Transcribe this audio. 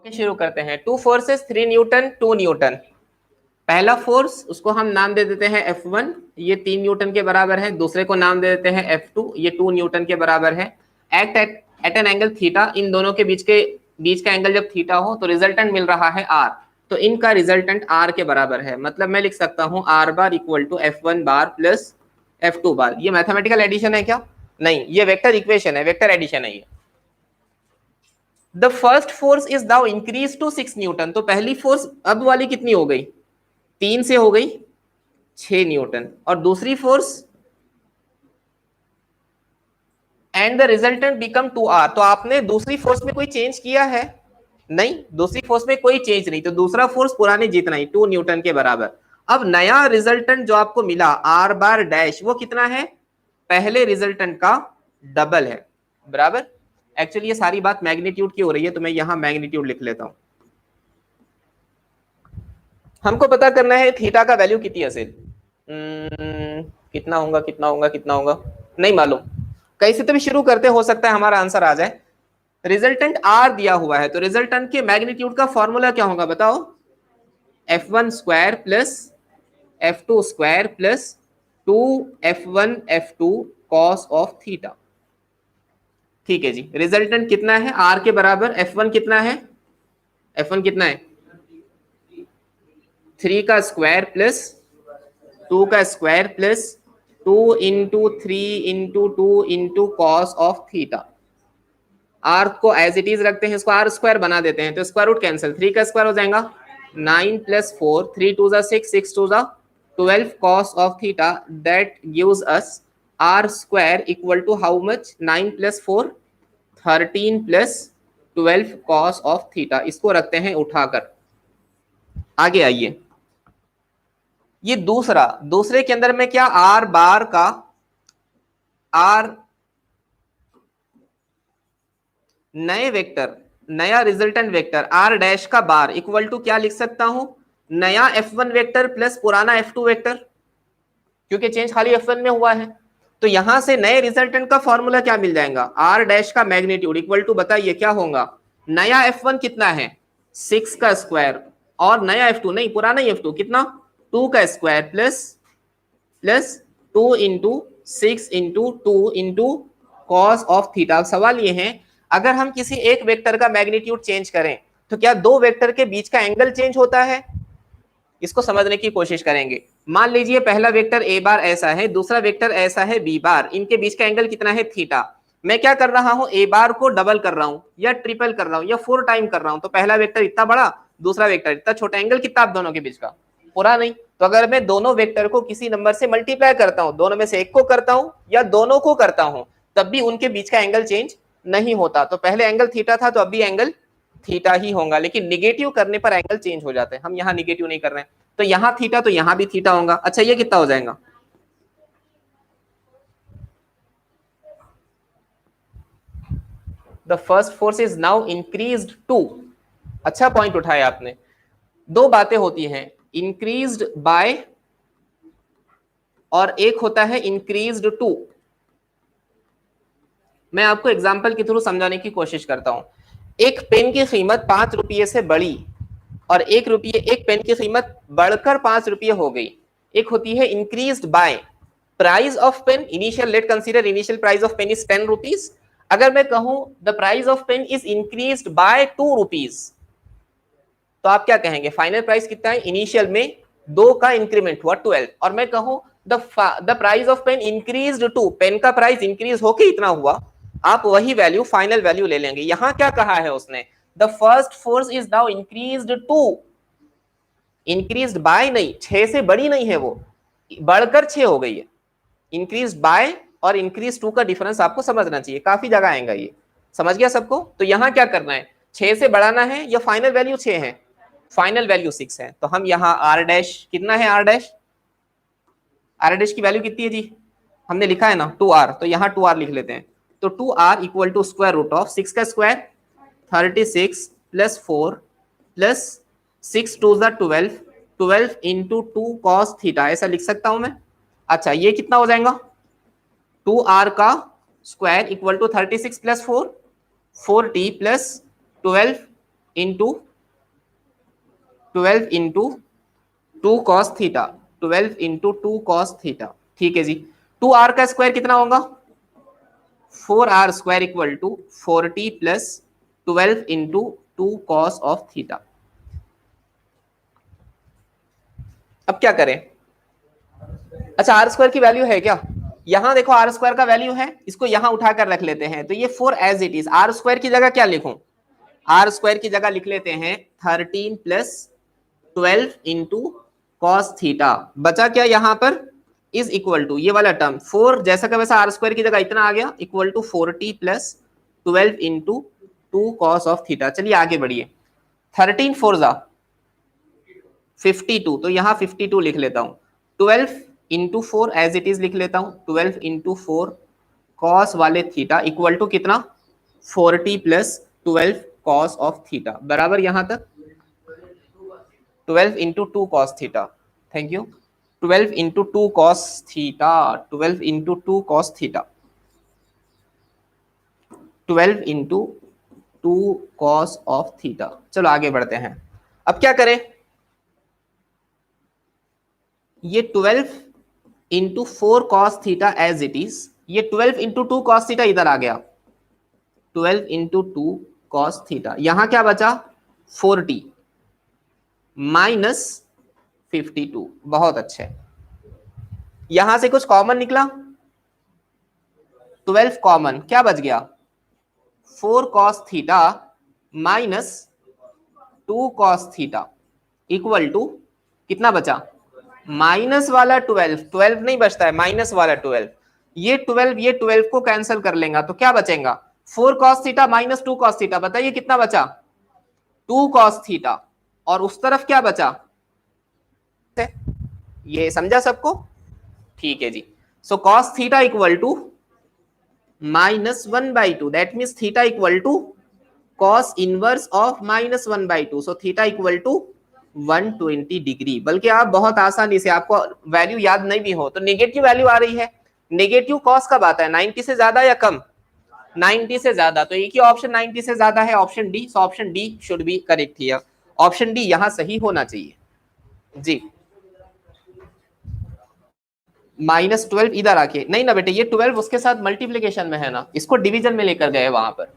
शुरू करते हैं। Two forces 3 Newton 2 Newton. पहला फोर्स उसको हम नाम दे देते हैं F1, ये 3 न्यूटन के बराबर है। दूसरे को नाम दे देते हैं F2, ये 2 न्यूटन के बराबर है। Act at an angle theta, इन दोनों के बीच का एंगल जब थीटा हो तो रिजल्टेंट मिल रहा है R, तो इनका रिजल्टेंट R के बराबर है। मतलब मैं लिख सकता हूं R bar equal to F1 bar plus F2 bar. ये मैथमेटिकल एडिशन है क्या? नहीं, ये वेक्टर इक्वेशन है, वेक्टर एडिशन है ये। The first force is now increase to 6 newton, तो पहली फोर्स अब वाली कितनी हो गई? 3 से हो गई 6 न्यूटन, और दूसरी force and the resultant become 2R। तो आपने दूसरी फोर्स में कोई चेंज किया है? नहीं, दूसरी फोर्स में कोई चेंज नहीं, तो दूसरा फोर्स पुराने जितना ही 2 न्यूटन के बराबर। अब नया रिजल्टेंट जो आपको मिला R बार डैश, वो कितना है? पहले रिजल्टेंट का डबल है, बराबर। एक्चुअली ये सारी बात मैग्नीट्यूड की हो रही है, तो मैं यहां मैग्नीट्यूड लिख लेता हूं। हमको पता करना है थीटा का वैल्यू कितनी असेल। कितना होगा कितना होगा कितना होगा, नहीं मालूम। कैसे तो भी शुरू करते, हो सकता है हमारा आंसर आ जाए। रिजल्टेंट आर दिया हुआ है, तो रिजल्टेंट के मैग्नीट्यूड का फॉर्मूला क्या होगा बताओ? F1 square plus F2 square plus 2F1 F2 cos of theta. ठीक है जी, रिजल्टेंट कितना है आर के बराबर? F1 कितना है? F1 कितना है? 3 का स्क्वायर प्लस 2 का square plus 2 into 3 into 2 into cos of theta. R को एज इट इज रखते हैं, इसको आर स्क्वायर बना देते हैं, तो स्क्वायर रूट कैंसिल, 3 का स्क्वायर हो जाएगा 9 plus 4, 3 2 6, 6 2 12 cos of theta, that gives us r square equal to how much? 9 plus 4 13 plus 12 cos of theta। इसको रखते हैं उठाकर। आगे आइए, ये दूसरे के अंदर में क्या r बार का r नए वेक्टर, नया रिजल्टेंट वेक्टर r डैश का बार इक्वल टू क्या लिख सकता हूं? नया F1 वेक्टर प्लस पुराना F2 वेक्टर, क्योंकि चेंज खाली F1 में हुआ है। तो यहां से नए रिजल्टेंट का फॉर्मूला क्या मिल जाएगा? r डैश का मैग्नीट्यूड इक्वल टू, बताइए क्या होगा? नया F1 कितना है? 6 का स्क्वायर, और नया F2 नहीं, पुराना ही F2 कितना? 2 का square plus 2 into 6 into 2 into cos of theta. सवाल ये है, अगर हम किसी एक वेक्टर का मैग्नीट्यूड चेंज करें तो क्या दो वेक्टर के बीच का एंगल चेंज होता है? इसको समझने की कोशिश करेंगे। मान लीजिए पहला वेक्टर ए बार ऐसा है, दूसरा वेक्टर ऐसा है बी बार, इनके बीच का एंगल कितना है? थीटा। मैं क्या कर रहा हूं? ए बार को डबल कर रहा हूं या ट्रिपल कर रहा हूं या 4 टाइम कर रहा हूं, तो पहला वेक्टर इतना बड़ा, दूसरा वेक्टर इतना छोटा, एंगल कितना आप दोनों के बीच का? पूरा नहीं। तो अगर मैं दोनों वेक्टर को किसी नंबर से मल्टीप्लाई करता हूं, दोनों में से एक को करता हूं या दोनों को करता हूं, तब भी उनके बीच का एंगल चेंज नहीं होता। तो पहले एंगल थीटा था, तो अब भी एंगल थीटा ही होगा, लेकिन निगेटिव करने पर एंगल चेंज हो जाते हैं। हम यहाँ निगेटिव नहीं कर रहे हैं, तो यहां थीटा तो यहां भी थीटा होगा। अच्छा, ये कितना हो जाएगा? The first force is now increased to. अच्छा पॉइंट उठाया आपने। दो बातें होती हैं, इंक्रीज्ड बाय और एक होता है इंक्रीज्ड टू। मैं आपको एग्जांपल के थ्रू समझाने की कोशिश करता हूं। एक पेन की कीमत 5 रुपये से बढ़ी और एक पेन की कीमत बढ़कर 5 रुपये हो गई। एक होती है increased by. Price of pen initial, let consider initial price of pen is 10 rupees. अगर मैं कहूं the price of pen is increased by 2 rupees, तो आप क्या कहेंगे? फाइनल प्राइस कितना है? इनिशियल में 2 का इंक्रीमेंट हुआ 12, और मैं कहूं the price of pen increased to, pen का प्राइस इंक्रीज होके इतना हुआ, आप वही वैल्यू फाइनल वैल्यू ले लेंगे। यहां क्या कहा है उसने? The first force is now increased to, increased by नहीं, 6 से बड़ी नहीं है वो, बढ़कर 6 हो गई है। इंक्रीज्ड बाय और इंक्रीज टू का डिफरेंस आपको समझना चाहिए, काफी जगह आएगा ये। समझ गया सबको? तो यहां क्या करना है? 6 से बढ़ाना है या फाइनल वैल्यू 6 है? फाइनल वैल्यू 6 है। तो हम यहाँ आर डैश कितना है? आर डैश की वैल्यू कितनी है जी? हमने लिखा है ना 2r, तो यहाँ 2r लिख लेते हैं। तो 2r equal to square root of 6 का square 36 plus 4 plus 6 2 12, 12 into 2 cos theta, ऐसा लिख सकता हूं मैं। अच्छा, ये कितना हो जाएगा? 2r का square equal to 36 plus 4 4t plus 12 into 12 into 2 cos theta, 12 into 2 cos theta. ठीक है जी। 2r का स्क्वायर कितना होगा? 4r square equal to 40 plus 12 into 2 cos of theta. अब क्या करें? अच्छा, आर स्क्वायर की वैल्यू है क्या? यहां देखो आर स्क्वायर का वैल्यू है, इसको यहां उठाकर रख लेते हैं। तो ये 4 as it is, R square की जगह क्या लिखूं? आर स्क्वायर की जगह लिख लेते हैं 13 प्लस 12 इंटू कॉस थीटा। बचा क्या यहां पर? इज इक्वल टू ये वाला टर्म 4 जैसा का वैसा आर स्क्वायर की जगह इतना आ गया, equal to 40 plus 12 into 2 cos of theta. चलिए आगे बढ़िए। 13 4 जा 52, तो यहां 52 लिख लेता हूं। 12 इंटू 4 एज इट इज लिख लेता हूं, 12 इंटू 4 कॉस वाले थीटा इक्वल टू कितना? 40 प्लस 12 कॉस ऑफ थीटा, बराबर यहां तक 12 into 2 cos theta. Thank you. 12 into 2 cos theta, 12 into 2 cos theta, 12 into 2 cos of theta. चलो आगे बढ़ते हैं। अब क्या करें? ये 12 into 4 cos theta as it is, ये 12 इंटू 2 कॉस थीटा इधर आ गया, 12 इंटू 2 कॉस थीटा। यहां क्या बचा? 40 माइनस 52। बहुत अच्छे। यहां से कुछ कॉमन निकला, 12 कॉमन, क्या बच गया? 4 cos theta minus 2 cos theta equal to कितना बचा? माइनस वाला 12, 12 नहीं बचता है, माइनस वाला 12। ये 12 ये 12 को कैंसिल कर लेगा तो क्या बचेगा? 4 cos theta minus 2 cos theta. बताइए कितना बचा? 2 कॉस थीटा। और उस तरफ क्या बचा? ये समझा सबको? ठीक है जी। So cos theta equal to -1/2, that means theta equal to cos inverse of -1/2। So theta equal to 120 degree. बल्कि आप बहुत आसानी से, आपको वैल्यू याद नहीं भी हो तो नेगेटिव वैल्यू आ रही है। नेगेटिव कॉस कब आता है? 90 से ज्यादा या कम? 90 से ज्यादा। तो एक ही ऑप्शन 90 से ज्यादा है, option D. So option D should be correct here. Option D यहां सही होना चाहिए जी। -12 इधर आके नहीं ना बेटे, ये 12 उसके साथ मल्टीप्लीकेशन में है ना, इसको डिवीजन में लेकर गए वहां पर।